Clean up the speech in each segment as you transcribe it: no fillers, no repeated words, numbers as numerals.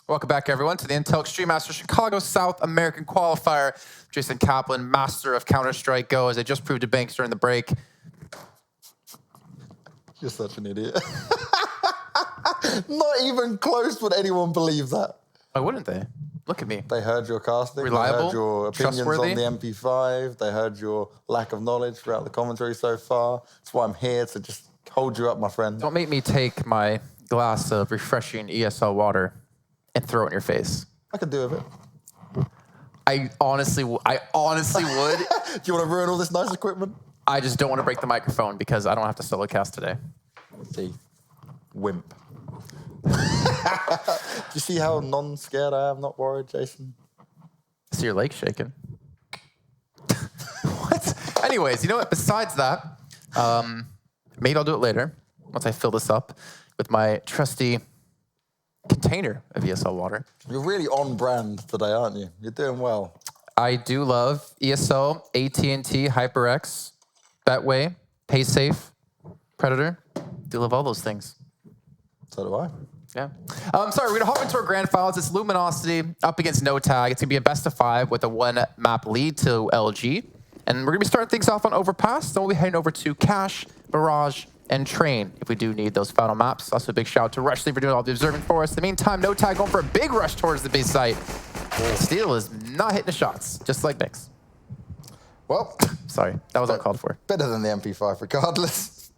Welcome back, everyone, to the Intel Extreme Master Chicago South American Qualifier. Jason Kaplan, master of Counter-Strike Go, as I just proved to Banks during the break. You're such an idiot. Not even close would anyone believe that. Why wouldn't they? Look at me. They heard your casting. Reliable, they heard your opinions trustworthy. on the MP5. They heard your lack of knowledge throughout the commentary so far. That's why I'm here, to just hold you up, my friend. Don't make me take my glass of refreshing ESL water and throw it in your face. I could do with it. I honestly would. Do you want to ruin all this nice equipment? I just don't want to break the microphone because I don't have to solo cast today. Let's see. Wimp. Do you see how non-scared I am, not worried, Jason? I see your legs shaking. What? Anyways, you know what? Besides that, maybe I'll do it later once I fill this up with my trusty container of ESL water. You're really on brand today, aren't you? You're doing well. I do love ESL, AT&T, HyperX, Betway, PaySafe, Predator. Do love all those things. So do I. Yeah. Sorry, we're going to hop into our grand finals. It's Luminosity up against NoTag. It's going to be a best of 5 with a 1-map lead to LG. And we're going to be starting things off on Overpass. Then we'll be heading over to Cache, Barrage, and Train if we do need those final maps. Also a big shout out to Rushley for doing all the observing for us. In the meantime, NoTag going for a big rush towards the base site. Steel is not hitting the shots, just like Banks. Well, sorry, that was uncalled for. Better than the MP5 regardless.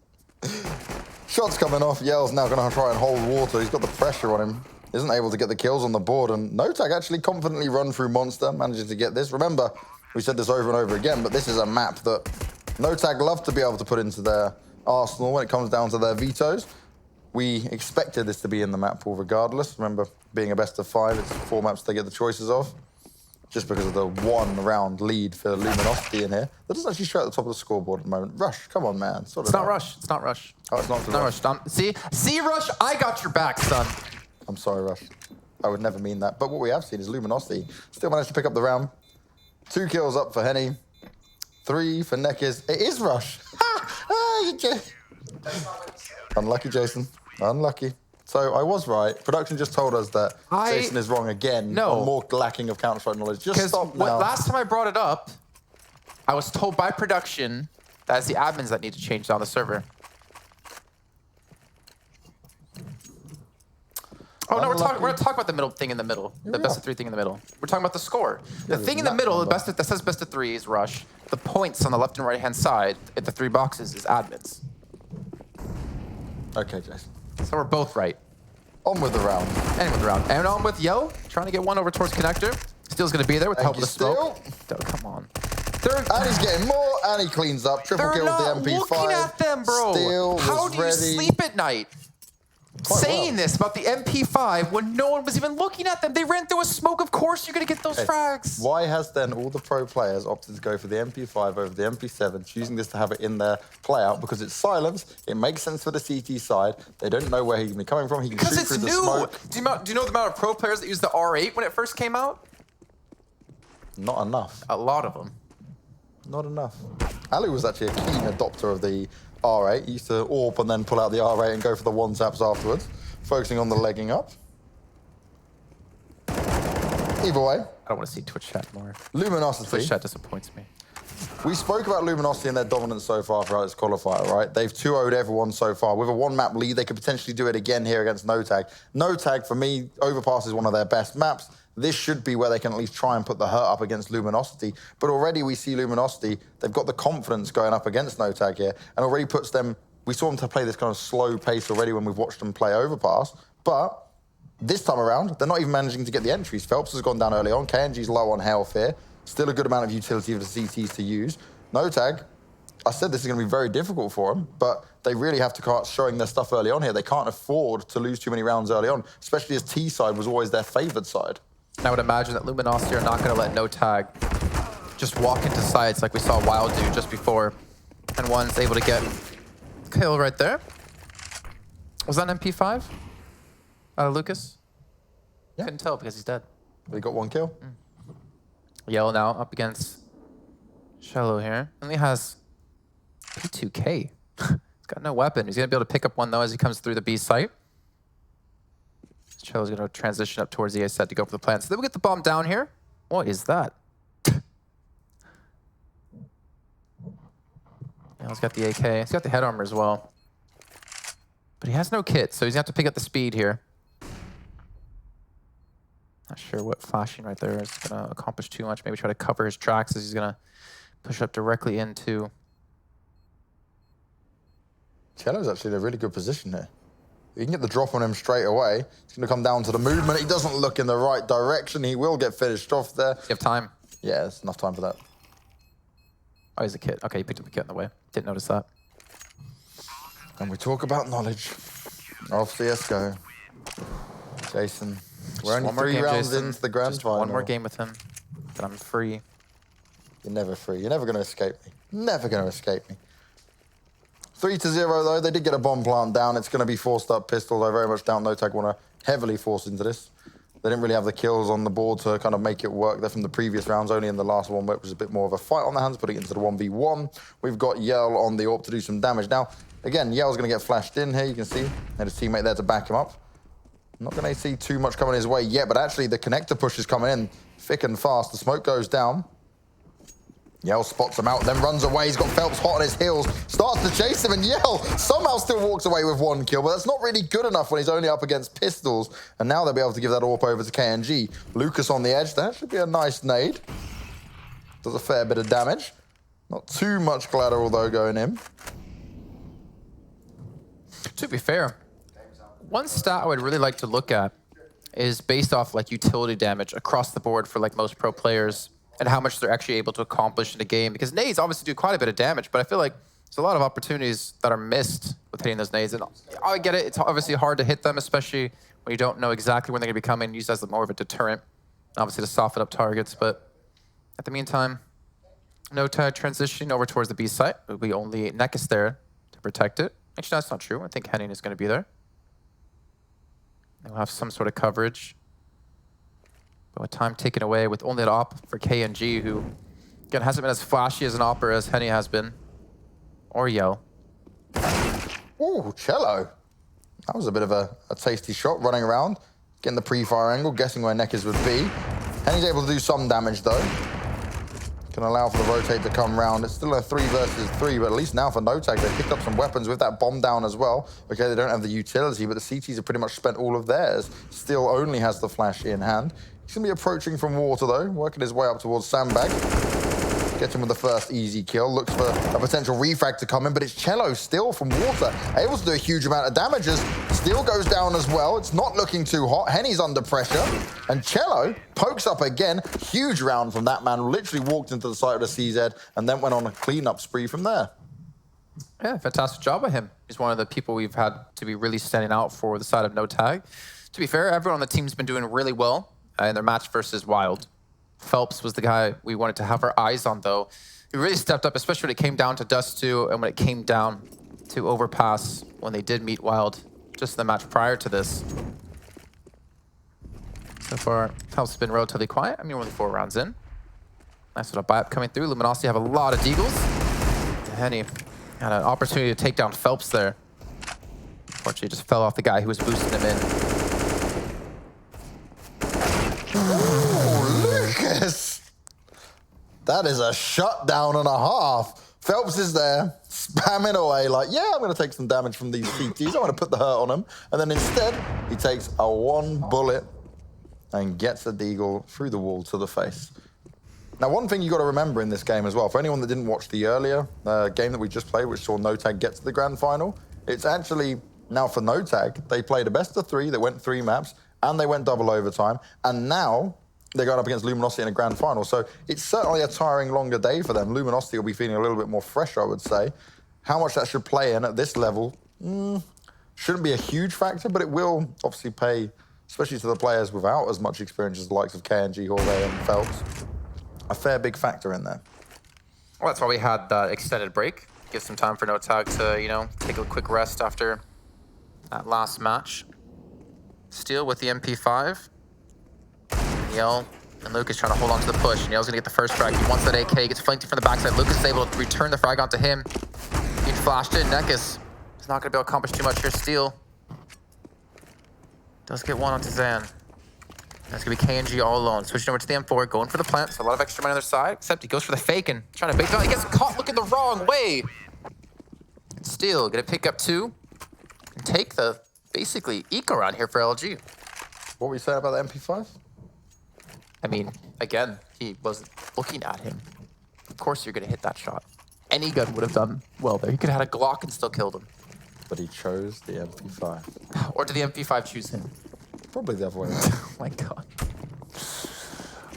Shots coming off. Yell's now going to try and hold water. He's got the pressure on him. Isn't able to get the kills on the board. And NoTag actually confidently run through Monster, manages to get this. Remember, we said this over and over again, but this is a map that NoTag love to be able to put into their arsenal when it comes down to their vetoes. We expected this to be in the map pool regardless. Remember, being a best of 5, it's 4 maps they get the choices of. Just because of the 1-round lead for Luminosity in here. That doesn't actually show at the top of the scoreboard at the moment. Rush, come on, man. It's not Rush. It's not Rush. Oh, it's not Rush. See, Rush, I got your back, son. I'm sorry, Rush. I would never mean that. But what we have seen is Luminosity still managed to pick up the round. 2 kills up for Henny. 3 for Neckers. It is Rush. Unlucky, Jason. Unlucky. So I was right. Production just told us that Jason is wrong again. No. On more lacking of Counter-Strike knowledge. Just stop now. Last time I brought it up, I was told by production that it's the admins that need to change down the server. Oh, no, we're going to talk about the middle thing in the middle. The best of 3 thing in the middle. We're talking about the score. The thing in the middle, that says best of 3 is Rush. The points on the left and right-hand side, at the 3 boxes, is admins. Okay, Jason. So we're both right. On with the round. And with the round. And on with Yo, trying to get one over towards Connector. Steel's going to be there with the help of the smoke. Come on. And he's getting more, and he cleans up. Triple kill with the MP5. They're not looking at them, bro. Steel How do you sleep at night? Saying this about the MP5 when no one was even looking at them. They ran through a smoke. Of course you're going to get those frags. Why has then all the pro players opted to go for the MP5 over the MP7, choosing this to have it in their playout? Because it's silence. It makes sense for the CT side. They don't know where he can be coming from. He can shoot through the smoke. Do you know the amount of pro players that used the R8 when it first came out? Not enough. A lot of them. Not enough. Ali was actually a keen adopter of the R8. He used to AWP and then pull out the R8 and go for the 1-taps afterwards, focusing on the legging up. Either way. I don't want to see Twitch chat more. Luminosity. Twitch chat disappoints me. We spoke about Luminosity and their dominance so far throughout this qualifier, right? They've 2-0'd everyone so far. With a 1-map lead, they could potentially do it again here against NoTag. NoTag, for me, Overpass is one of their best maps. This should be where they can at least try and put the hurt up against Luminosity. But already we see Luminosity, they've got the confidence going up against NoTag here, and already puts them, we saw them to play this kind of slow pace already when we've watched them play Overpass. But this time around, they're not even managing to get the entries. Phelps has gone down early on. KNG's low on health here. Still a good amount of utility for the CTs to use. NoTag, I said this is going to be very difficult for them, but they really have to start showing their stuff early on here. They can't afford to lose too many rounds early on, especially as T side was always their favored side. I would imagine that Luminosity are not going to let NoTag just walk into sites like we saw Wild do just before. And one's able to get kill right there. Was that an MP5? Lucas? Yeah. Couldn't tell because he's dead. They got 1 kill. Yellow now up against Shello here. Only has P2K. He's got no weapon. He's going to be able to pick up one, though, as he comes through the B site. Cello's going to transition up towards the A set to go for the plant. So then we get the bomb down here. What is that? Yeah, he's got the AK. He's got the head armor as well. But he has no kit, so he's going to have to pick up the speed here. Not sure what flashing right there is going to accomplish too much. Maybe try to cover his tracks as he's going to push up directly into... Cello's actually in a really good position here. You can get the drop on him straight away. It's going to come down to the movement. He doesn't look in the right direction. He will get finished off there. You have time. Yeah, there's enough time for that. Oh, he's a kit. Okay, he picked up the kit in the way. Didn't notice that. And we talk about knowledge of CSGO. Jason, we're only 3 rounds into the grand final. One more game with him, then I'm free. You're never free. You're never going to escape me. Never going to escape me. 3-0 though. They did get a bomb plant down. It's going to be forced up pistols. I very much doubt NoTag want to heavily force into this. They didn't really have the kills on the board to kind of make it work there from the previous rounds, only in the last one where it was a bit more of a fight on the hands, putting it into the 1v1. We've got Yell on the AWP to do some damage. Now, again, Yell's going to get flashed in here, you can see. And his teammate there to back him up. Not going to see too much coming his way yet, but actually the connector push is coming in thick and fast. The smoke goes down. Yell spots him out, then runs away. He's got Phelps hot on his heels, starts to chase him, and Yell somehow still walks away with 1 kill, but that's not really good enough when he's only up against pistols. And now they'll be able to give that AWP over to KNG. Lucas on the edge, that should be a nice nade. Does a fair bit of damage. Not too much collateral though going in. To be fair, one stat I would really like to look at is based off like utility damage across the board for like most pro players, and how much they're actually able to accomplish in a game. Because nades obviously do quite a bit of damage, but I feel like there's a lot of opportunities that are missed with hitting those nades. And I get it, it's obviously hard to hit them, especially when you don't know exactly when they're gonna be coming, used as more of a deterrent, obviously to soften up targets. But at the meantime, NoTag transitioning over towards the B site. It'll be only Nekis there to protect it. Actually, that's not true. I think Henning is gonna be there. They'll have some sort of coverage. But with time taken away, with only an op for KNG, who, again, hasn't been as flashy as an opper as Henny has been. Or Yell. Ooh, Cello. That was a bit of a tasty shot, running around, getting the pre-fire angle, guessing where Nekis would be. Henny's able to do some damage, though. Can allow for the rotate to come round. It's still a 3 versus 3, but at least now for NoTag, they picked up some weapons with that bomb down as well. Okay, they don't have the utility, but the CTs have pretty much spent all of theirs. Still only has the flash in hand. He's going to be approaching from water, though, working his way up towards Sandbag. Gets him with the first easy kill. Looks for a potential refrag to come in, but it's Cello still from water. Able to do a huge amount of damages. Steel goes down as well. It's not looking too hot. Henny's under pressure. And Cello pokes up again. Huge round from that man. Literally walked into the site of the CZ and then went on a cleanup spree from there. Yeah, fantastic job by him. He's one of the people we've had to be really standing out for the side of NoTag. To be fair, everyone on the team's been doing really well in their match versus Wild. Phelps was the guy we wanted to have our eyes on, though. He really stepped up, especially when it came down to Dust 2 and when it came down to Overpass when they did meet Wild, just in the match prior to this. So far, Phelps has been relatively quiet. I mean, we're only 4 rounds in. Nice little buy-up coming through. Luminosity have a lot of deagles. Henny had an opportunity to take down Phelps there. Unfortunately, just fell off the guy who was boosting him in. That is a shutdown and a half. Phelps is there, spamming away like, yeah, I'm going to take some damage from these CTs. I want to put the hurt on him. And then instead, he takes a 1 bullet and gets a deagle through the wall to the face. Now, one thing you got to remember in this game as well, for anyone that didn't watch the earlier game that we just played, which saw NoTag get to the grand final, it's actually now for NoTag, they played a best of 3 that went 3 maps, and they went double overtime. And now they're going up against Luminosity in a grand final. So it's certainly a tiring, longer day for them. Luminosity will be feeling a little bit more fresh, I would say. How much that should play in at this level shouldn't be a huge factor, but it will obviously pay, especially to the players without as much experience as the likes of KNG, Horvey, and Phelps. A fair big factor in there. Well, that's why we had that extended break. Give some time for NoTag to, you know, take a quick rest after that last match. Steel with the MP5. Yell and Lucas trying to hold on to the push. And Yell's gonna get the first frag. He wants that AK, gets flanked from the backside. Lucas is able to return the frag onto him. He flashed in. Nekis is not gonna be able to accomplish too much here. Steel Does get one onto Zan. That's going to be KNG all alone. Switching over to the M4, going for the plant. So a lot of extra money on their side, except he goes for the fake and trying to bait down. He gets caught looking the wrong way. And still going to pick up 2 and take the, basically, eco round here for LG. What were you saying about the MP5? I mean, again, he wasn't looking at him. Of course you're going to hit that shot. Any gun would have done well there. He could have had a Glock and still killed him. But he chose the MP5. Or did the MP5 choose him? Probably the other way around. Oh my god.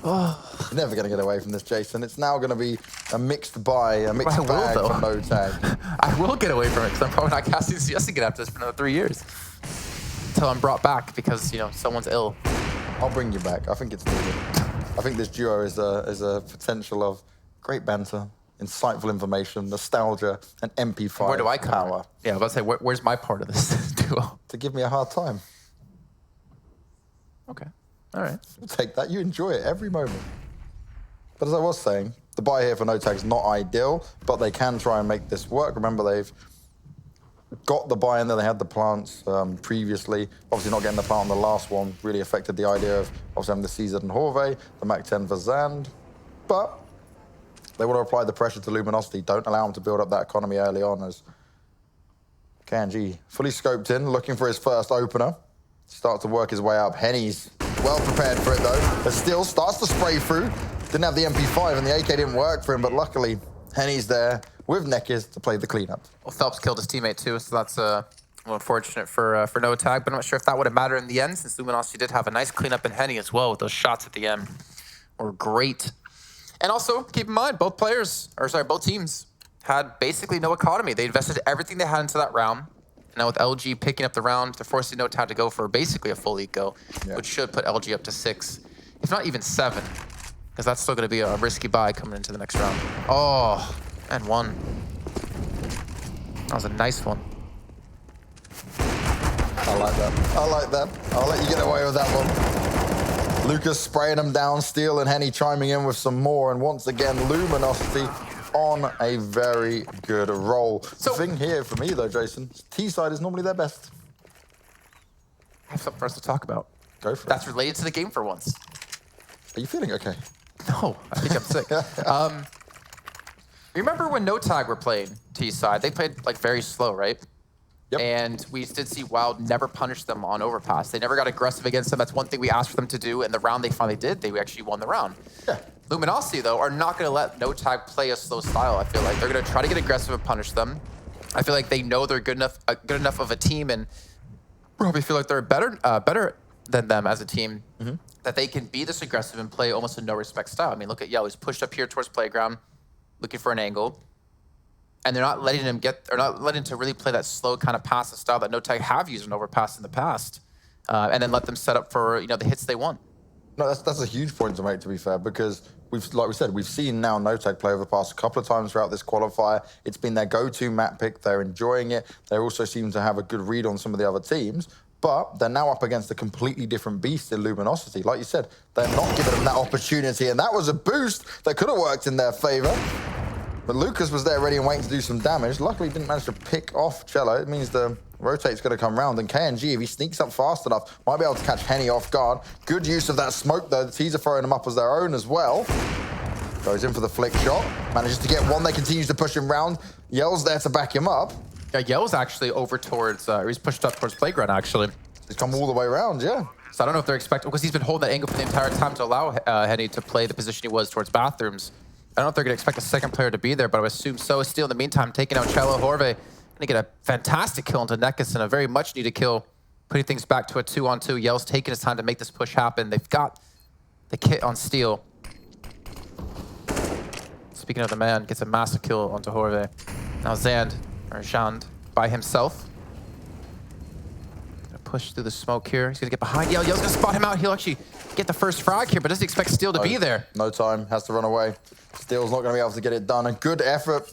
You're never going to get away from this, Jason. It's now going to be a mixed buy, a mixed bag though. from NoTag. I will get away from it because I'm probably not casting CS again after this for another 3 years. Until I'm brought back because, you know, someone's ill. I'll bring you back. I think it's needed. I think this duo is a potential of great banter, insightful information, nostalgia, and MP5 Where do I come power. in? Yeah, I was about to say, where's my part of this duo? To give me a hard time. Okay. All right. We'll take that. You enjoy it every moment. But as I was saying, the buy here for NoTag is not ideal, but they can try and make this work. Remember, they've got the buy in there. They had the plants previously. Obviously, not getting the plant on the last one really affected the idea of obviously having the CZ and Horve, the Mac-10 for Zand. But they want to apply the pressure to Luminosity. Don't allow him to build up that economy early on as KNG fully scoped in, looking for his first opener. Starts to work his way up. Henny's well prepared for it, though. But still starts to spray through. Didn't have the MP5, and the AK didn't work for him, but luckily, Henny's there with Neckers to play the cleanup. Well, Phelps killed his teammate, too, so that's unfortunate for NoTag, but I'm not sure if that would have mattered in the end, since Luminosity did have a nice cleanup in Henny as well, with those shots at the end were great. And also, keep in mind, both teams had basically no economy. They invested everything they had into that round. Now with LG picking up the round, they're forcing NoTag to go for basically a full eco, which should put LG up to 6, if not even 7, because that's still going to be a risky buy coming into the next round. Oh, and 1. That was a nice one. I like that. I like that. I'll let you get away with that one. Lucas spraying them down, Steel and Henny chiming in with some more, and once again, Luminosity on a very good roll. So, the thing here for me, though, Jason, T-side is normally their best. I have something for us to talk about. Go for it. That's related to the game for once. Are you feeling okay? No, I think I'm sick. Remember when NoTag were playing T-side? They played like very slow, right? Yep. And we did see Wild never punish them on Overpass. They never got aggressive against them. That's one thing we asked for them to do. And the round they finally did, they actually won the round. Yeah. Luminosity, though, are not going to let NoTag play a slow style, I feel like. They're going to try to get aggressive and punish them. I feel like they know they're good enough of a team and probably feel like they're better than them as a team, that they can be this aggressive and play almost a no-respect style. I mean, look at Yell. He's pushed up here towards playground, looking for an angle. And they're not letting him to really play that slow kind of passive style that NoTag have used in Overpass in the past, and then let them set up for the hits they want. No, that's a huge point to make, to be fair, because like we said, we've seen now NoTag play Overpass a couple of times throughout this qualifier. It's been their go-to map pick. They're enjoying it. They also seem to have a good read on some of the other teams, but they're now up against a completely different beast in Luminosity. Like you said, they're not giving them that opportunity, and that was a boost that could have worked in their favor. But Lucas was there ready and waiting to do some damage. Luckily, he didn't manage to pick off Cello. It means the rotate's going to come round. And KNG, if he sneaks up fast enough, might be able to catch Henny off guard. Good use of that smoke, though. The teaser throwing him up as their own as well. Goes in for the flick shot. Manages to get one. They continue to push him round. Yell's there to back him up. Yeah, Yell's actually over towards, he's pushed up towards playground, actually. He's come all the way around, yeah. So I don't know if they're expecting, because he's been holding that angle for the entire time to allow Henny to play the position he was towards bathrooms. I don't know if they're going to expect a second player to be there, but I would assume so. Steel, in the meantime, taking out Cello. Horve going to get a fantastic kill into Neckis and a very much needed kill, putting things back to a 2-on-2. Yell's taking his time to make this push happen. They've got the kit on Steel. Speaking of the man, gets a massive kill onto Horve. Now Zand, or Jand, by himself. Gonna push through the smoke here. He's going to get behind Yell. Yell's going to spot him out. He'll actually get the first frag here, but doesn't expect Steel to be there. No time, has to run away. Steel's not going to be able to get it done. A good effort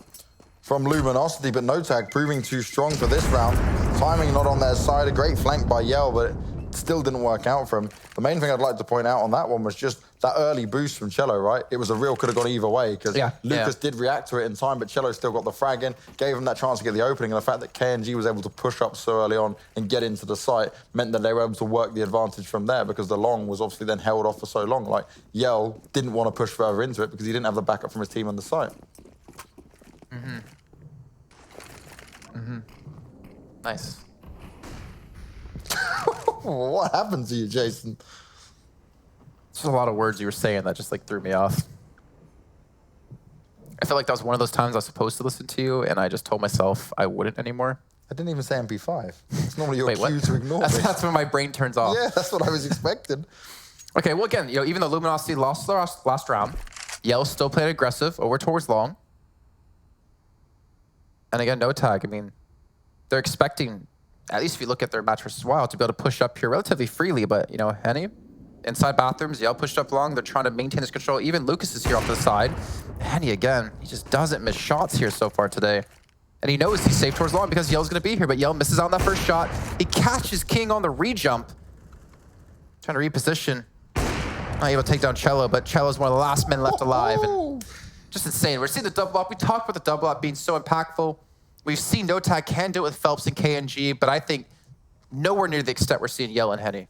from Luminosity, but NoTag proving too strong for this round. Timing not on their side. A great flank by Yell, but still didn't work out for him. The main thing I'd like to point out on that one was just that early boost from Cello, right? It was a real could have gone either way because Lucas did react to it in time, but Cello still got the frag in, gave him that chance to get the opening, and the fact that KNG was able to push up so early on and get into the site meant that they were able to work the advantage from there because the long was obviously then held off for so long. Like, Yell didn't want to push further into it because he didn't have the backup from his team on the site. Nice. What happened to you, Jason? There's a lot of words you were saying that just like threw me off. I felt like that was one of those times I was supposed to listen to you, and I just told myself I wouldn't anymore. I didn't even say MP5. It's normally your Wait, cue to ignore me. That's when my brain turns off. Yeah, that's what I was expecting. Okay, well, again, even though Luminosity lost the last round, Yell still played aggressive over towards long. And again, NoTag, I mean, they're expecting, at least if you look at their match versus Wild, to be able to push up here relatively freely, but, Henny, inside bathrooms, Yell pushed up long. They're trying to maintain this control. Even Lucas is here off to the side. Henny, again, he just doesn't miss shots here so far today. And he knows he's safe towards long because Yell's going to be here, but Yell misses out on that first shot. He catches King on the re-jump. Trying to reposition. Not able to take down Cello, but Cello's one of the last men left alive. And just insane. We're seeing the double up. We talked about the double up being so impactful. We've seen NoTag can do it with Phelps and KNG, but I think nowhere near the extent we're seeing Yell and Henny.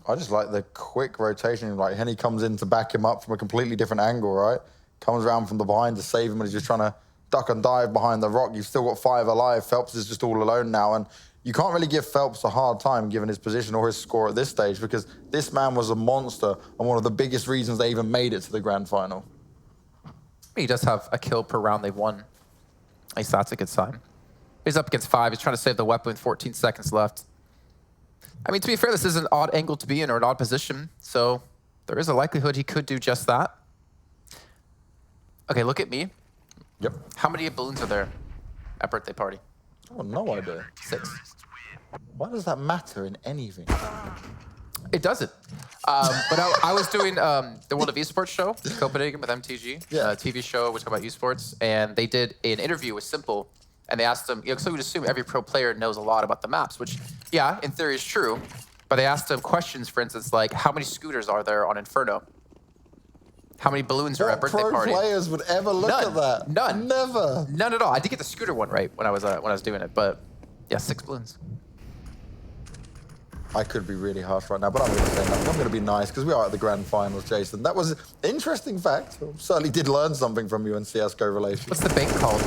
I just like the quick rotation. Like, Henny comes in to back him up from a completely different angle, right? Comes around from the behind to save him, and he's just trying to duck and dive behind the rock. You've still got 5 alive. Phelps is just all alone now, and you can't really give Phelps a hard time given his position or his score at this stage because this man was a monster and one of the biggest reasons they even made it to the grand final. He does have a kill per round they've won. At least that's a good sign. He's up against 5. He's trying to save the weapon with 14 seconds left. I mean, to be fair, this is an odd angle to be in or an odd position, so there is a likelihood he could do just that. Okay, look at me. Yep. How many balloons are there at birthday party? Oh, no idea. 6. Why does that matter in anything? It doesn't. But I was doing the World of Esports show in Copenhagen with MTG, Yeah. a TV show which talk about esports, and they did an interview with Simple, and they asked them, so we'd assume every pro player knows a lot about the maps, which, yeah, in theory is true, but they asked them questions, for instance, like, how many scooters are there on Inferno? How many balloons are at birthday pro party? players would ever look at that? None. Never. None at all. I did get the scooter one right when I was doing it, but yeah, 6 balloons. I could be really harsh right now, but I'm going to say nothing. I'm going to be nice because we are at the grand finals, Jason. That was an interesting fact. Certainly did learn something from you in CSGO relations. What's the bank called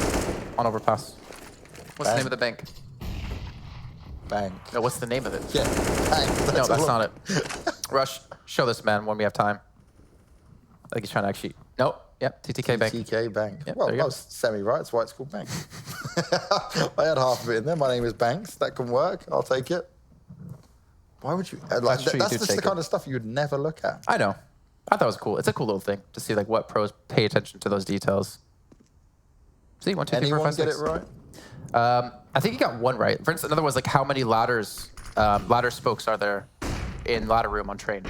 on Overpass? What's the name of the bank? Bank. No, what's the name of it? Yeah, bank. No, that's not it. Rush, show this man when we have time. I think he's trying to actually... Nope. Yep, TTK Bank. TTK Bank. Yep, Well, there you that go. was semi-right. That's why it's called Bank. I had half of it in there. My name is Banks. That can work. I'll take it. Why would you... Like, That's true, you that's do just take the it. kind of stuff you would never look at. I know. I thought it was cool. It's a cool little thing to see like what pros pay attention to those details. See, 1, 2, 3, 4, Anyone 5, get 6. it right? I think you got one right. For instance, another was like how many ladders, ladder spokes are there in ladder room on train?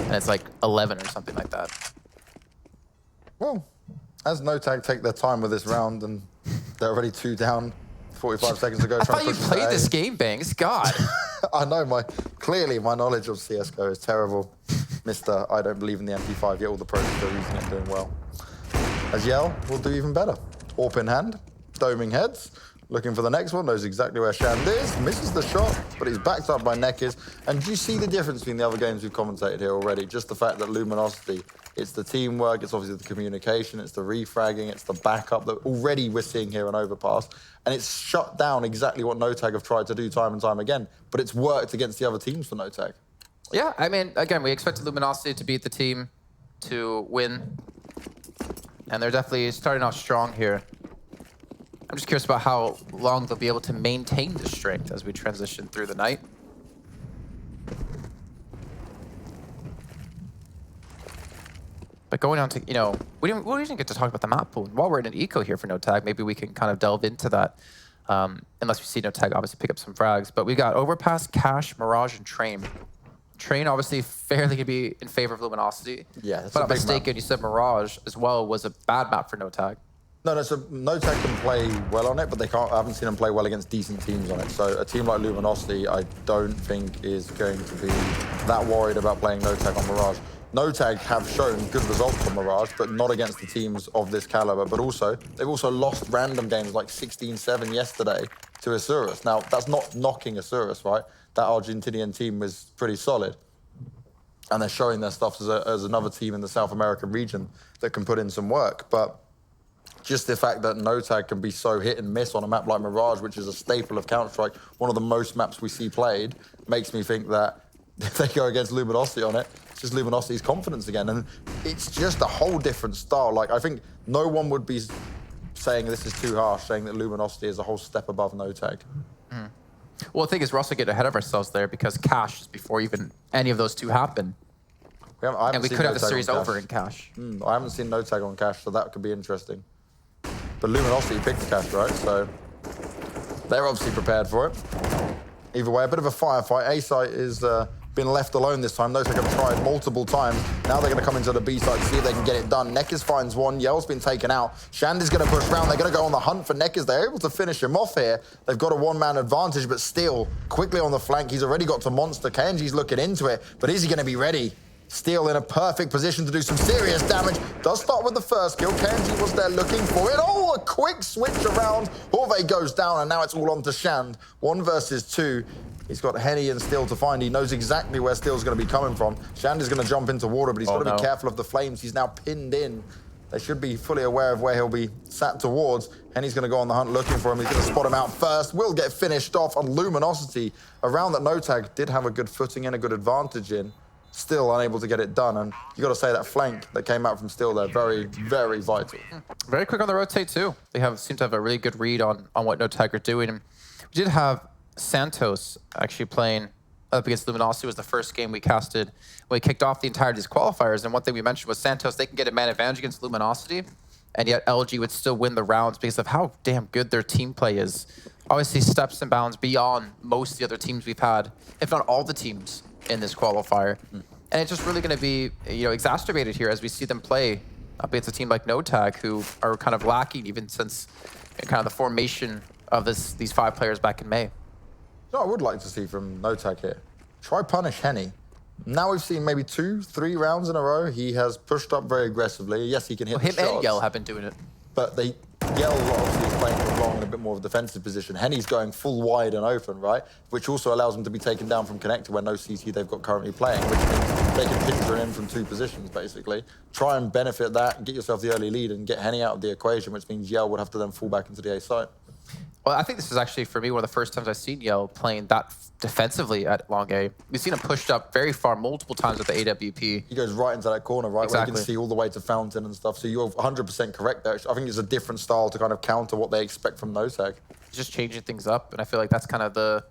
And it's like 11 or something like that. Well, as NoTag take their time with this round, and they're already 2 down, 45 seconds ago. I thought you played this game, Bangs. God. I know, clearly my knowledge of CSGO is terrible. Mr. I don't believe in the MP5, yet all the pros are still using it and doing well. As Yell will do even better. AWP in hand, doming heads, looking for the next one, knows exactly where Shand is, misses the shot, but he's backed up by Neckers. And do you see the difference between the other games we've commentated here already? Just the fact that Luminosity, it's the teamwork, it's obviously the communication, it's the refragging, it's the backup that already we're seeing here on Overpass. And it's shut down exactly what NoTag have tried to do time and time again, but it's worked against the other teams for NoTag. Yeah, I mean, again, we expected Luminosity to beat the team to win. And they're definitely starting off strong here. I'm just curious about how long they'll be able to maintain this strength as we transition through the night. But going on to, we didn't get to talk about the map pool. And while we're in an eco here for NoTag, maybe we can kind of delve into that. Unless we see NoTag obviously pick up some frags. But we got Overpass, Cash, Mirage, and Train. Train obviously fairly could be in favor of Luminosity. Yeah, that's but a I'm big mistaken, map. you said Mirage as well was a bad map for NoTag. No, so NoTag can play well on it, but they can't. I haven't seen them play well against decent teams on it. So a team like Luminosity, I don't think is going to be that worried about playing NoTag on Mirage. NoTag have shown good results on Mirage, but not against the teams of this caliber. But also, they've also lost random games like 16-7 yesterday to Asurus. Now, that's not knocking Asurus, right? That Argentinian team was pretty solid. And they're showing their stuff as another team in the South American region that can put in some work. But just the fact that NoTag can be so hit and miss on a map like Mirage, which is a staple of Counter-Strike, one of the most maps we see played, makes me think that if they go against Luminosity on it, it's just Luminosity's confidence again. And it's just a whole different style. Like, I think no one would be saying this is too harsh, saying that Luminosity is a whole step above NoTag. Well, the thing is, we're also getting ahead of ourselves there because Cash, before even any of those two happen. And we could have the series over in Cash. I haven't seen NoTag on Cash, so that could be interesting. But Luminosity picked Cash, right? So they're obviously prepared for it. Either way, a bit of a firefight. A site is been left alone this time. NoTag have tried multiple times. Now they're going to come into the B site to see if they can get it done. Nekkers finds one. Yell's been taken out. Shandy's going to push round. They're going to go on the hunt for Nekkers. They're able to finish him off here. They've got a one-man advantage, but still quickly on the flank. He's already got to Monster. Kenji's looking into it, but is he going to be ready? Steel in a perfect position to do some serious damage. Does start with the first kill. Kenji was there looking for it. Oh, a quick switch around. Orve goes down, and now it's all on to Shand. 1 versus 2. He's got Henny and Steel to find. He knows exactly where Steel's going to be coming from. Shand is going to jump into water, but he's got to be careful of the flames. He's now pinned in. They should be fully aware of where he'll be sat towards. Henny's going to go on the hunt looking for him. He's going to spot him out first. Will get finished off on Luminosity. A round that NoTag did have a good footing and a good advantage in. Still unable to get it done. And you got to say that flank that came out from Steel there, very, very vital. Very quick on the rotate, too. They seem to have a really good read on what NoTag are doing. And we did have Santos actually playing up against Luminosity. Was the first game we casted when we kicked off the entirety of these qualifiers. And one thing we mentioned was Santos, they can get a man advantage against Luminosity, and yet LG would still win the rounds because of how damn good their team play is. Obviously, steps and bounds beyond most of the other teams we've had, if not all the teams in this qualifier. And it's just really going to be, exacerbated here as we see them play up against a team like NoTag, who are kind of lacking even since kind of the formation of these 5 players back in May. I would like to see from NoTag here. Try punish Henny. Now we've seen maybe 2-3 rounds in a row. He has pushed up very aggressively. Yes, he can hit the shots. Him and Yell have been doing it. But Yell obviously is playing for long in a bit more of a defensive position. Henny's going full wide and open, right? Which also allows him to be taken down from connector where no CT they've got currently playing, which means they can pincer him from 2 positions, basically. Try and benefit that, get yourself the early lead and get Henny out of the equation, which means Yell would have to then fall back into the A site. Well, I think this is actually, for me, one of the first times I've seen Yell playing that defensively at long A. We've seen him pushed up very far multiple times with the AWP. He goes right into that corner, right, Exactly. where you can see all the way to Fountain and stuff. So you're 100% correct there. I think it's a different style to kind of counter what they expect from NoTag. Just changing things up, and I feel like that's kind of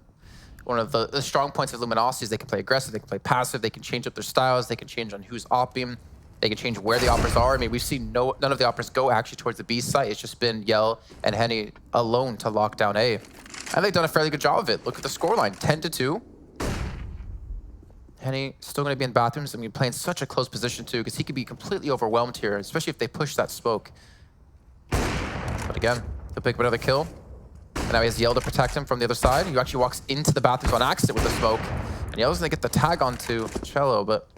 one of the strong points of Luminosity is they can play aggressive, they can play passive, they can change up their styles, they can change on who's opping, they can change where the operas are. I mean, we've seen none of the operas go actually towards the B site. It's just been Yell and Henny alone to lock down A. And they've done a fairly good job of it. Look at the scoreline, 10-2. Henny still going to be in bathrooms. I mean, playing such a close position too, because he could be completely overwhelmed here, especially if they push that smoke. But again, he'll pick up another kill. And now he has Yell to protect him from the other side. He actually walks into the bathrooms on accident with the smoke. And Yell's going to get the tag onto Cello, but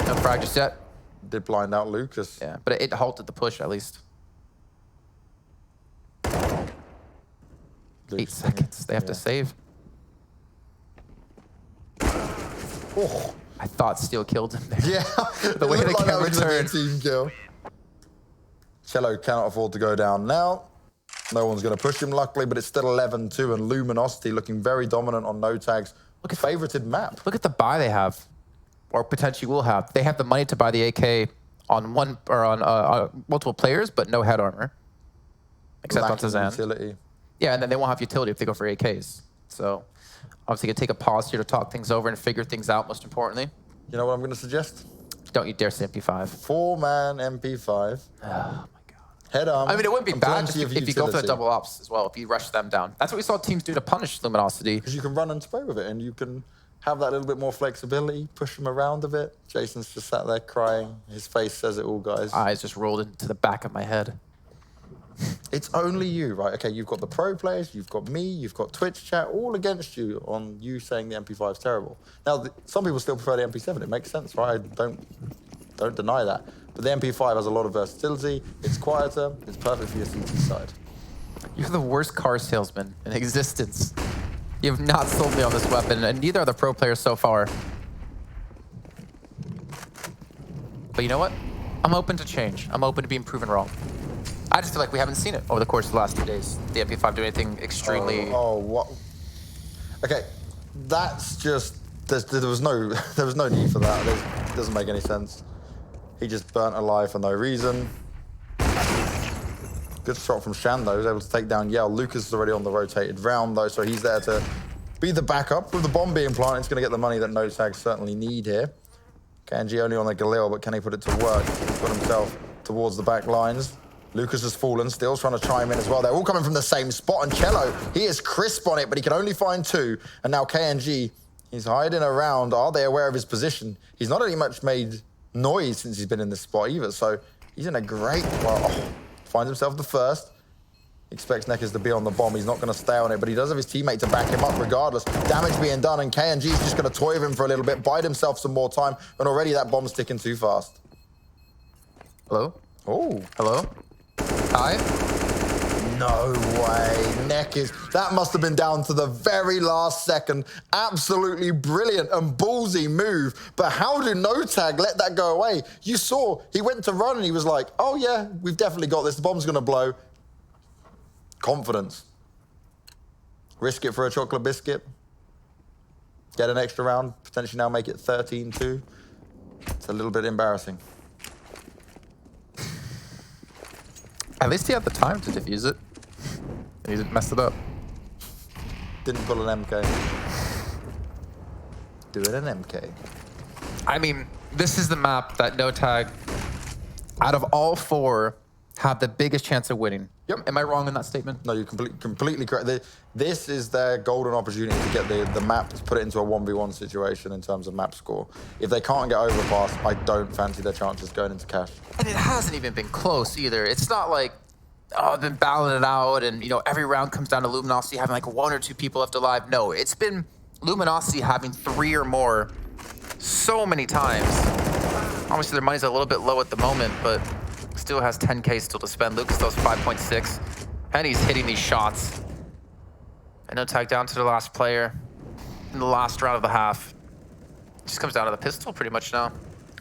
no frag just yet. Did blind out Lucas. Yeah, but it halted the push at least. 8 seconds. They have to save. Oh. I thought Steel killed him there. Yeah. The way the camera turned. Team kill. Cello cannot afford to go down now. No one's going to push him, luckily, but it's still 11-2, and Luminosity looking very dominant on NoTag's favorited map. Look at the buy they have, or potentially will have. They have the money to buy the AK on multiple players, but no head armor, except on Tazan. Utility. Yeah, and then they won't have utility if they go for AKs. So obviously, you can take a pause here to talk things over and figure things out. Most importantly, you know what I'm going to suggest? Don't you dare say MP5. 4-man MP5. Oh my god. Head armor. I mean, it wouldn't be bad plenty if you go for the double ops as well. If you rush them down, that's what we saw teams do to punish Luminosity. Because you can run and spray with it, and you can have that little bit more flexibility, push them around a bit. Jason's just sat there crying. His face says it all, guys. Eyes just rolled into the back of my head. It's only you, right? Okay, you've got the pro players, you've got me, you've got Twitch chat, all against you on you saying the MP5 is terrible. Now, some people still prefer the MP7. It makes sense, right? Don't deny that. But the MP5 has a lot of versatility. It's quieter. It's perfect for your CT side. You're the worst car salesman in existence. You have not sold me on this weapon, and neither are the pro players so far. But you know what? I'm open to change. I'm open to being proven wrong. I just feel like we haven't seen it over the course of the last 2 days. The MP5 do anything extremely... Oh, what? Okay, that's just... There was no need for that. It doesn't make any sense. He just burnt alive for no reason. Good shot from Shan, though. He was able to take down Yell. Lucas is already on the rotated round, though, so he's there to be the backup. With the bomb being planted, it's going to get the money that NoTag certainly need here. KNG only on the Galil, but can he put it to work? He's put himself towards the back lines. Lucas has fallen, Steele's trying to chime in as well. They're all coming from the same spot, and Cello, he is crisp on it, but he can only find 2. And now KNG, he's hiding around. Are they aware of his position? He's not really much made noise since he's been in this spot either, so he's in a great... Well, finds himself the first. Expects Neckers to be on the bomb. He's not going to stay on it, but he does have his teammate to back him up regardless. Damage being done, and KNG is just going to toy with him for a little bit, bide himself some more time, and already that bomb's ticking too fast. Hello? Oh. Hello? Hi? No way. Neckers. That must have been down to the very last second. Absolutely brilliant and ballsy move. But how did NoTag let that go away? You saw, he went to run and he was like, oh yeah, we've definitely got this. The bomb's going to blow. Confidence. Risk it for a chocolate biscuit. Get an extra round. Potentially now make it 13-2. It's a little bit embarrassing. At least he had the time to defuse it. And he messed it up. Didn't pull an MK. Do it an MK. I mean, this is the map that NoTag, out of all 4, have the biggest chance of winning. Yep. Am I wrong in that statement? No, you're completely correct. This is their golden opportunity to get the map, to put it into a 1v1 situation in terms of map score. If they can't get Overpass, I don't fancy their chances going into cash. And it hasn't even been close either. It's not like, oh, I've been battling it out and, you know, every round comes down to Luminosity having like 1 or 2 people left alive. No, it's been Luminosity having 3 or more so many times. Obviously, their money's a little bit low at the moment, but still has 10K still to spend. Lucas still has 5.6, and he's hitting these shots. And NoTag down to the last player in the last round of the half. Just comes down to the pistol pretty much now.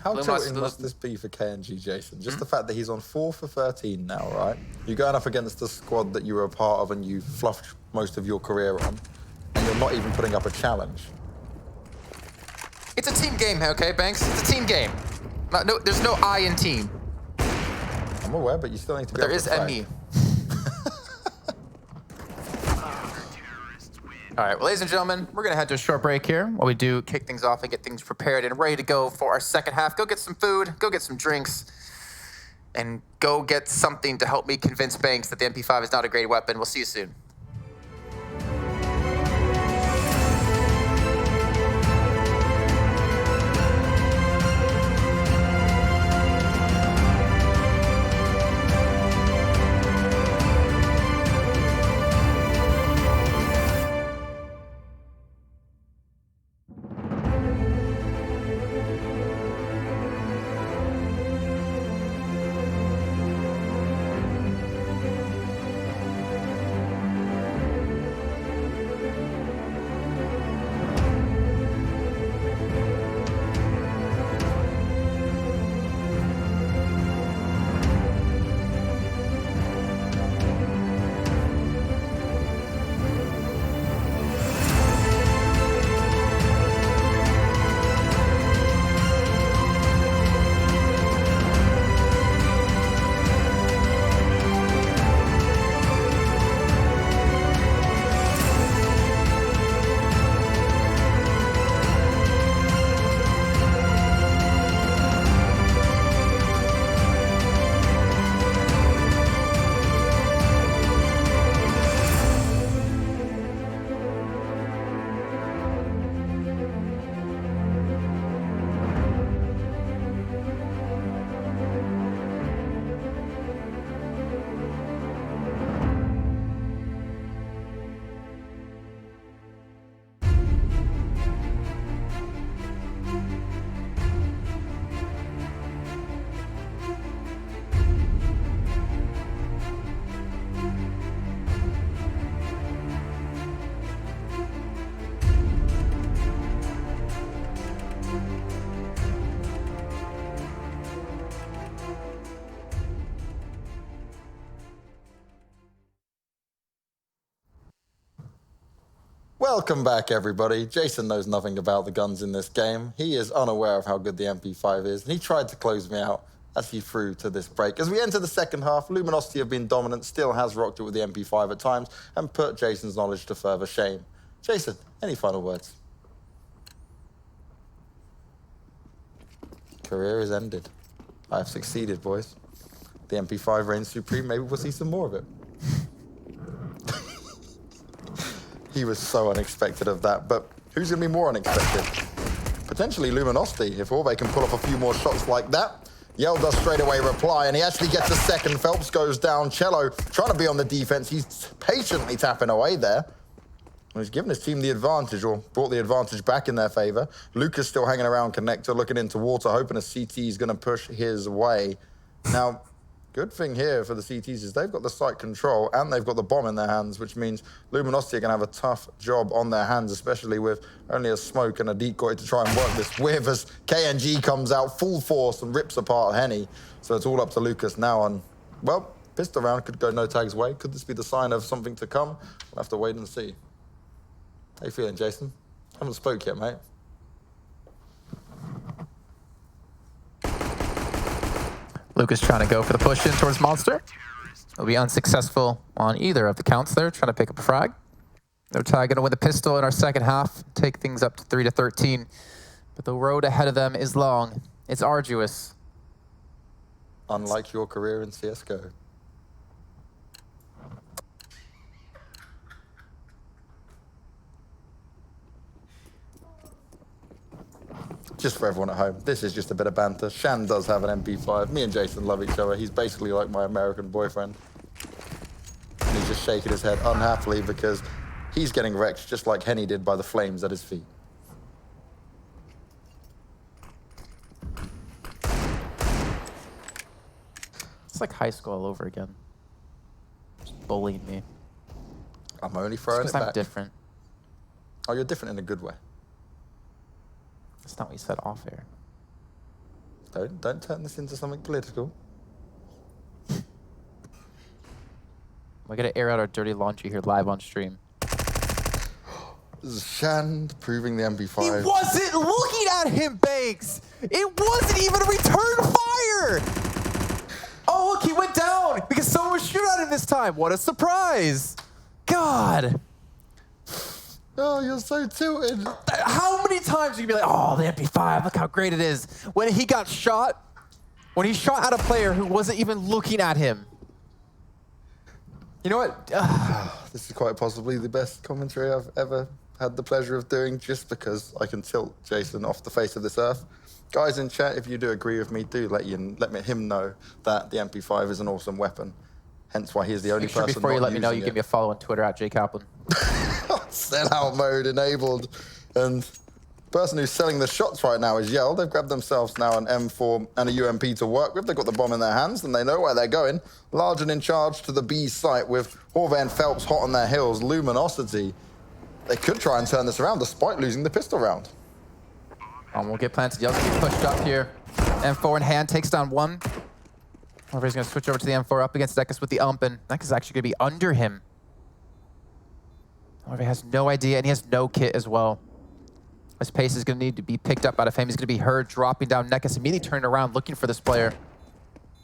How tilting must this be for KNG, Jason? Just the fact that he's on 4 for 13 now, right? You're going up against the squad that you were a part of and you fluffed most of your career on, and you're not even putting up a challenge. It's a team game, okay, Banks? It's a team game. No, there's no I in team. I'm aware, but you still need to be There able is to play. ME. All right, well, ladies and gentlemen, we're gonna head to a short break here while we do kick things off and get things prepared and ready to go for our second half. Go get some food, go get some drinks, and go get something to help me convince Banks that the MP5 is not a great weapon. We'll see you soon. Welcome back, everybody. Jason knows nothing about the guns in this game. He is unaware of how good the MP5 is, and he tried to close me out as he threw to this break. As we enter the second half, Luminosity have been dominant, still has rocked it with the MP5 at times, and put Jason's knowledge to further shame. Jason, any final words? Career is ended. I have succeeded, boys. The MP5 reigns supreme. Maybe we'll see some more of it. He was so unexpected of that, but who's going to be more unexpected? Potentially Luminosity, if Orve can pull off a few more shots like that. Yell does straight away reply, and he actually gets a second. Phelps goes down. Cello trying to be on the defense. He's patiently tapping away there. He's given his team the advantage, or brought the advantage back in their favor. Lucas still hanging around connector, looking into water, hoping a CT is going to push his way. Now, good thing here for the CTs is they've got the site control and they've got the bomb in their hands, which means Luminosity are going to have a tough job on their hands, especially with only a smoke and a decoy to try and work this with as KNG comes out full force and rips apart Henny. So it's all up to Lucas now. And, well, pistol round could go NoTag's way. Could this be the sign of something to come? We'll have to wait and see. How you feeling, Jason? Haven't spoke yet, mate. Lucas trying to go for the push in towards Monster. Will be unsuccessful on either of the counts there, trying to pick up a frag. NoTag going to win the pistol in our second half, take things up to 3-13. But the road ahead of them is long. It's arduous. Unlike your career in CSGO. Just for everyone at home, this is just a bit of banter. Shan does have an MP5. Me and Jason love each other. He's basically like my American boyfriend. And he's just shaking his head unhappily because he's getting wrecked just like Henny did by the flames at his feet. It's like high school all over again. Just bullying me. I'm only throwing it back. I'm different. Oh, you're different in a good way. That's not what you said off air. Don't turn this into something political. We're gonna air out our dirty laundry here live on stream. This is Shan proving the MP5. He wasn't looking at him, Banks! It wasn't even a return fire! Oh, look, he went down because someone was shooting at him this time. What a surprise! God! Oh, you're so tilted. How many times are you gonna be like, oh, the MP5, look how great it is. When he got shot, when he shot at a player who wasn't even looking at him. You know what? This is quite possibly the best commentary I've ever had the pleasure of doing, just because I can tilt Jason off the face of this earth. Guys in chat, if you do agree with me, do let him know that the MP5 is an awesome weapon. Hence why he's the only person before you not let me know, using you it. give me a follow on Twitter at @JKaplan. Sellout mode enabled. And the person who's selling the shots right now is Yell. They've grabbed themselves now an M4 and a UMP to work with. They've got the bomb in their hands and they know where they're going. Large and in charge to the B site with Orve and Phelps hot on their heels. Luminosity. They could try and turn this around despite losing the pistol round. We'll get planted. Yell's gonna be pushed up here. M4 in hand, takes down one. Orve's gonna switch over to the M4 up against Nekus with the ump, and Nekus is actually gonna be under him. Orve has no idea, and he has no kit as well. His pace is going to need to be picked up out of him. He's going to be heard dropping down. Nekus immediately turning around, looking for this player.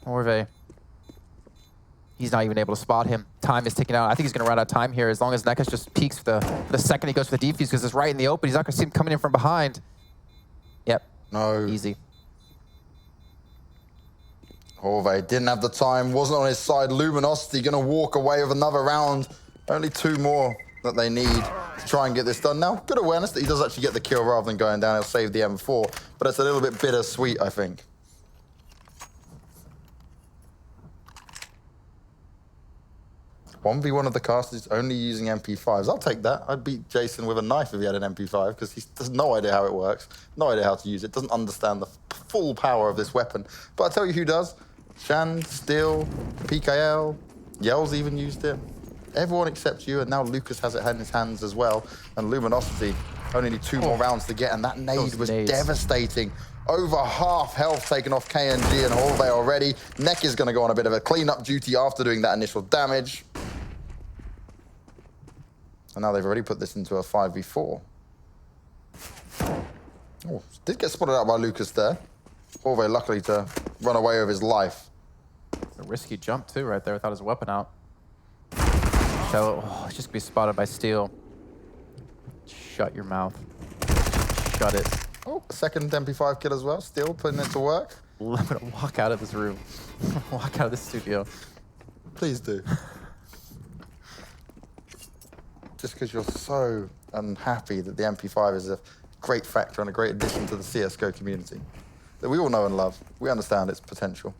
Orve. He's not even able to spot him. Time is ticking out. I think he's going to run out of time here as long as Nekus just peeks for the second he goes for the defuse, because it's right in the open. He's not going to see him coming in from behind. Yep. No. Easy. Orve didn't have the time, wasn't on his side. Luminosity going to walk away with another round. Only two more that they need to try and get this done. Now, good awareness that he does actually get the kill rather than going down. He'll save the M4, but it's a little bit bittersweet, I think. One v one of the casters only using MP5s. I'll take that. I'd beat Jason with a knife if he had an MP5, because he has no idea how it works, no idea how to use it, doesn't understand the full power of this weapon. But I'll tell you who does. Shan, Steel, PKL, Yell's even used it. Everyone except you, and now Lucas has it in his hands as well. And Luminosity only need two more rounds to get, and that nade was devastating. Over half health taken off KNG and Orve already. Neck is going to go on a bit of a cleanup duty after doing that initial damage. And now they've already put this into a 5v4. Oh, did get spotted out by Lucas there. Horve luckily to run away with his life. A risky jump too right there without his weapon out. So, he's just gonna be spotted by Steel. Shut your mouth. Shut it. Oh, second MP5 kill as well. Still putting it to work. I'm gonna walk out of this room. Walk out of this studio. Please do. Just because you're so unhappy that the MP5 is a great factor and a great addition to the CSGO community that we all know and love. We understand its potential.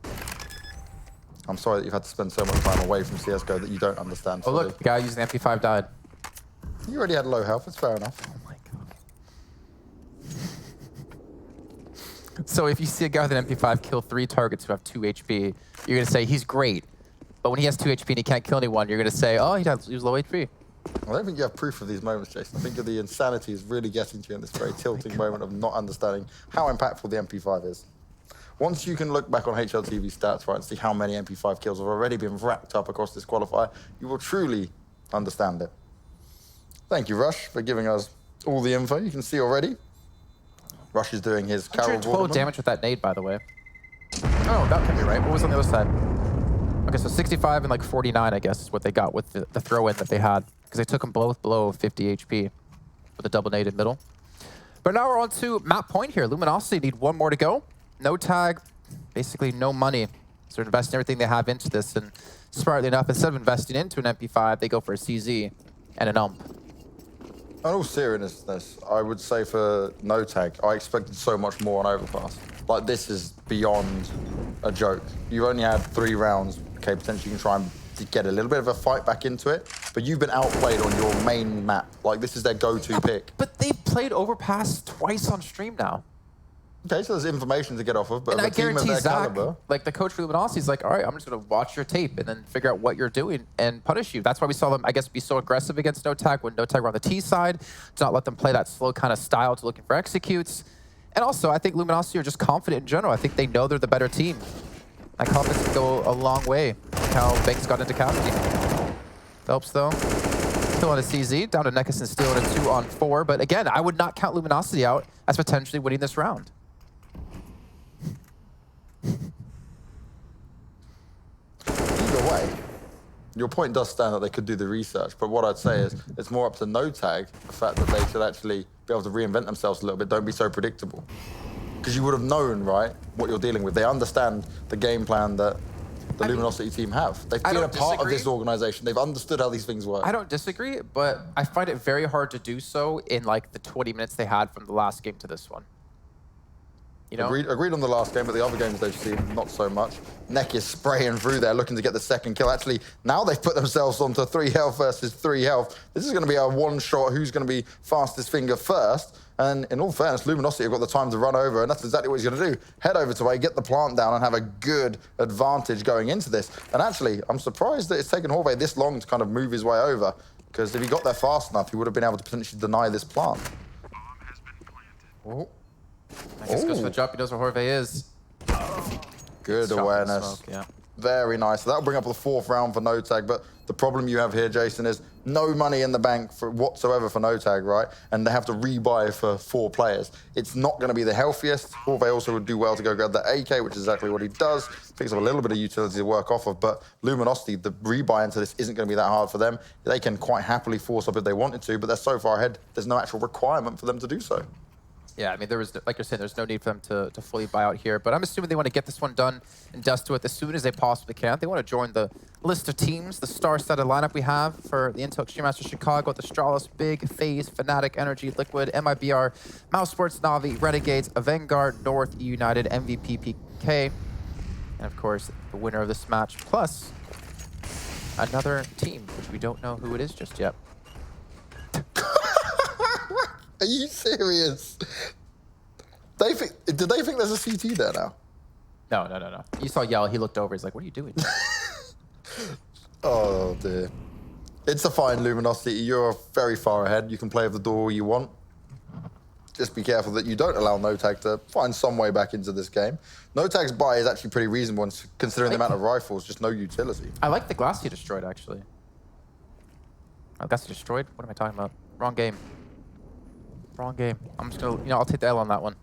I'm sorry that you've had to spend so much time away from CSGO that you don't understand. Oh look, the guy using the MP5 died. You already had low health, it's fair enough. Oh my god. So if you see a guy with an MP5 kill 3 targets who have 2 HP, you're gonna say he's great. But when he has 2 HP and he can't kill anyone, you're gonna say, oh, he was low HP. I don't think you have proof of these moments, Jason. I think the insanity is really getting to you in this very tilting moment of not understanding how impactful the MP5 is. Once you can look back on HLTV stats, right, and see how many MP5 kills have already been racked up across this qualifier, you will truly understand it. Thank you, Rush, for giving us all the info. You can see already, Rush is doing his Carol 112 damage with that nade, by the way. Oh, that can be right. What was on the other side? Okay, so 65 and like 49, I guess, is what they got with the throw-in that they had. Because they took them both below 50 HP with a double nade in middle. But now we're on to map point here. Luminosity need 1 more to go. NoTag, basically no money. So they're investing everything they have into this. And smartly enough, instead of investing into an MP5, they go for a CZ and an UMP. In all seriousness, I would say for NoTag, I expected so much more on Overpass. Like, this is beyond a joke. You only had 3 rounds. Okay, potentially you can try and get a little bit of a fight back into it, but you've been outplayed on your main map. Like, this is their go-to pick. But they played Overpass twice on stream now. Okay, so there's information to get off of, but And a I team of guarantee their Zach, caliber. like the coach for Luminosity, is like, all right, I'm just going to watch your tape and then figure out what you're doing and punish you. That's why we saw them, I guess, be so aggressive against NoTag when NoTag were on the T side, to not let them play that slow kind of style to looking for executes. And also, I think Luminosity are just confident in general. I think they know they're the better team. That confidence can go a long way. Look how Banks got into Cassidy. Phelps, though, still on a CZ, down to Nekis and Steel in a 2-on-4. But again, I would not count Luminosity out as potentially winning this round. Either way, your point does stand that they could do the research, but what I'd say is it's more up to NoTag, the fact that they should actually be able to reinvent themselves a little bit. Don't be so predictable. Because you would have known, right, what you're dealing with. They understand the game plan that the Luminosity team have. They've been a part of this organization. They've understood how these things work. I don't disagree, but I find it very hard to do so in like the 20 minutes they had from the last game to this one. You know? Agreed on the last game, but the other games they've seen, not so much. Neck is spraying through there, looking to get the second kill. Actually, now they've put themselves onto 3 health versus 3 health. This is going to be a one-shot who's going to be fastest finger first. And in all fairness, Luminosity have got the time to run over, and that's exactly what he's going to do. Head over to A, get the plant down, and have a good advantage going into this. And actually, I'm surprised that it's taken Horve this long to kind of move his way over, because if he got there fast enough, he would have been able to potentially deny this plant. Oh. I guess goes for the jump. He knows where Horve is. Good awareness. Smoke, yeah. Very nice. So that'll bring up the 4th round for NoTag, but the problem you have here, Jason, is no money in the bank for whatsoever for NoTag, right? And they have to rebuy for 4 players. It's not going to be the healthiest. Horve also would do well to go grab that AK, which is exactly what he does. Picks up a little bit of utility to work off of, but Luminosity, the rebuy into this isn't going to be that hard for them. They can quite happily force up if they wanted to, but they're so far ahead, there's no actual requirement for them to do so. Yeah, I mean, there was, like you're saying, there's no need for them to fully buy out here. But I'm assuming they want to get this one done and dust to it as soon as they possibly can. They want to join the list of teams, the star-studded lineup we have for the Intel Extreme Masters Chicago, the Stralis, Big, FaZe, Fnatic, Energy, Liquid, MIBR, Mouse Sports, Navi, Renegades, Vanguard, North, United, MVP, PK, and of course, the winner of this match, plus another team, which we don't know who it is just yet. Are you serious? Did they think there's a CT there now? No. You saw Yell, he looked over, he's like, what are you doing? Oh dear. It's a fine, Luminosity. You're very far ahead. You can play with the door you want. Just be careful that you don't allow NoTag to find some way back into this game. NoTag's buy is actually pretty reasonable considering the amount of rifles, just no utility. I like the glass he destroyed, actually. Oh, that's destroyed? What am I talking about? Wrong game. Wrong game. I'm just gonna, I'll take the L on that one.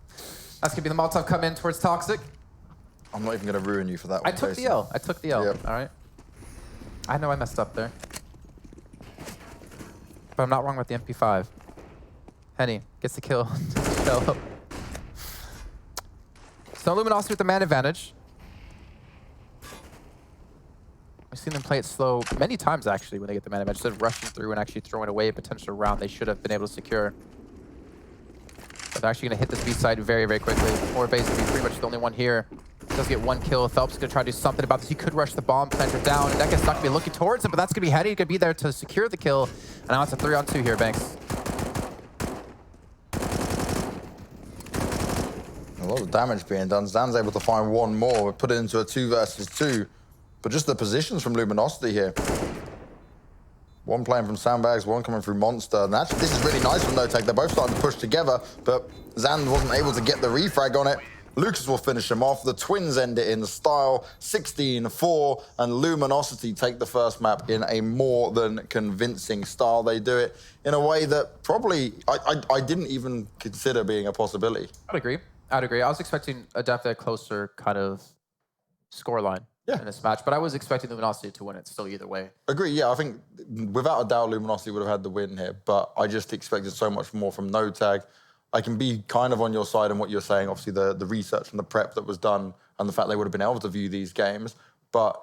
That's gonna be the Molotov come in towards Toxic. I'm not even gonna ruin you for that one. I took the L. I took the L. Yep. All right. I know I messed up there. But I'm not wrong with the MP5. Henny gets the kill. So Luminosity with the man advantage. We've seen them play it slow many times, actually, when they get the man advantage. Instead of rushing through and actually throwing away a potential round they should have been able to secure. But they're actually going to hit this B side very, very quickly. Overpass is pretty much the only one here. Does get one kill. Phelps is going to try to do something about this. He could rush the bomb planter down. And Nekka's not going to be looking towards him, but that's going to be Henny. Going to be there to secure the kill. And now it's a 3-on-2 here, Banks. A lot of damage being done. Zan's able to find one more. Put it into a 2 versus 2. But just the positions from Luminosity here. One playing from Sandbags, one coming through Monster. And actually, this is really nice from NoTag. They're both starting to push together, but Zan wasn't able to get the refrag on it. Lucas will finish him off. The Twins end it in style, 16-4, and Luminosity take the first map in a more than convincing style. They do it in a way that probably I didn't even consider being a possibility. I'd agree. I was expecting a definitely closer kind of scoreline in this match, but I was expecting Luminosity to win it still either way. Agree, yeah. I think without a doubt, Luminosity would have had the win here, but I just expected so much more from NoTag. I can be kind of on your side on what you're saying, obviously the research and the prep that was done and the fact they would have been able to view these games, but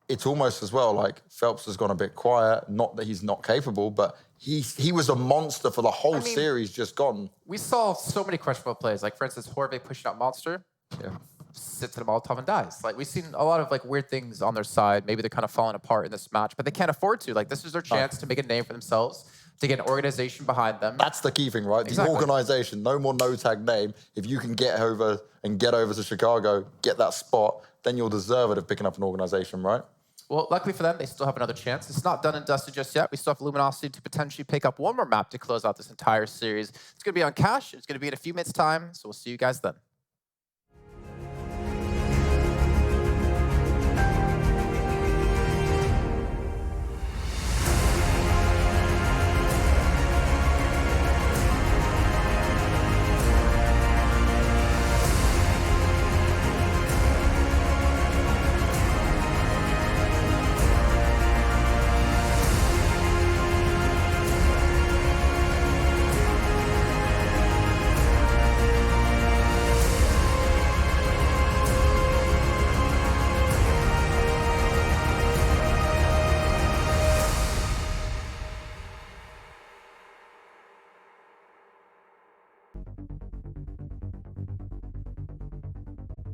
it's almost as well like Phelps has gone a bit quiet, not that he's not capable, but he was a monster for the whole series just gone. We saw so many questionable plays, like for instance, Horve pushing out Monster, sits in a Molotov and dies. Like we've seen a lot of like weird things on their side. Maybe they're kind of falling apart in this match, but they can't afford to. Like this is their chance to make a name for themselves, to get an organization behind them. That's the key thing, right? The organization, no more NoTag name. If you can get over to Chicago, get that spot, then you'll deserve it of picking up an organization, right? Well, luckily for them, they still have another chance. It's not done and dusted just yet. We still have Luminosity to potentially pick up one more map to close out this entire series. It's going to be on Cash. It's going to be in a few minutes' time, so we'll see you guys then.